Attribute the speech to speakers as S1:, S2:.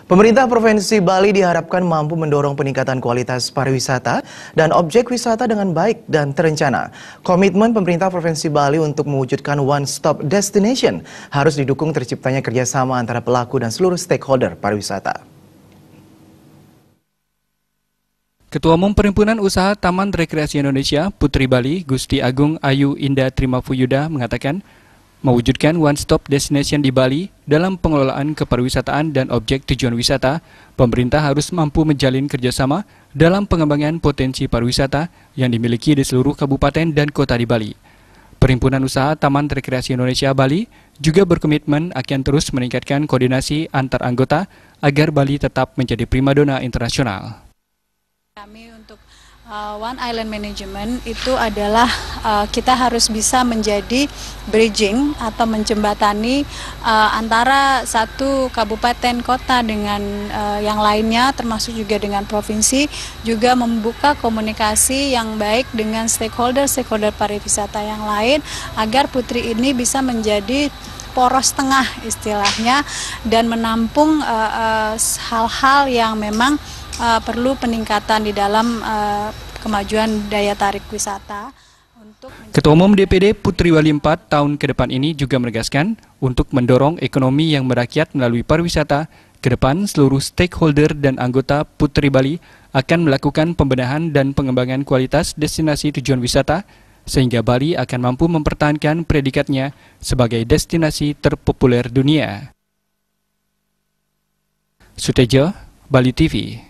S1: Pemerintah Provinsi Bali diharapkan mampu mendorong peningkatan kualitas pariwisata dan objek wisata dengan baik dan terencana. Komitmen pemerintah Provinsi Bali untuk mewujudkan one-stop destination harus didukung terciptanya kerjasama antara pelaku dan seluruh stakeholder pariwisata.
S2: Ketua Umum Perhimpunan Usaha Taman Rekreasi Indonesia, Putri Bali, Gusti Agung Ayu Indah Trimafuyuda mengatakan, mewujudkan one-stop destination di Bali dalam pengelolaan kepariwisataan dan objek tujuan wisata, pemerintah harus mampu menjalin kerjasama dalam pengembangan potensi pariwisata yang dimiliki di seluruh kabupaten dan kota di Bali. Perhimpunan Usaha Taman Rekreasi Indonesia Bali juga berkomitmen akan terus meningkatkan koordinasi antar anggota agar Bali tetap menjadi primadona internasional.
S3: Kami untuk One Island Management itu adalah kita harus bisa menjadi bridging atau menjembatani antara satu kabupaten kota dengan yang lainnya, termasuk juga dengan provinsi, juga membuka komunikasi yang baik dengan stakeholder pariwisata yang lain agar Putri ini bisa menjadi poros tengah istilahnya dan menampung hal-hal yang memang perlu peningkatan di dalam kemajuan daya tarik wisata.
S2: Ketua Umum DPD Putri Bali 4 tahun ke depan ini juga menegaskan untuk mendorong ekonomi yang merakyat melalui pariwisata, ke depan seluruh stakeholder dan anggota Putri Bali akan melakukan pembenahan dan pengembangan kualitas destinasi tujuan wisata sehingga Bali akan mampu mempertahankan predikatnya sebagai destinasi terpopuler dunia. Sutejo, Bali TV.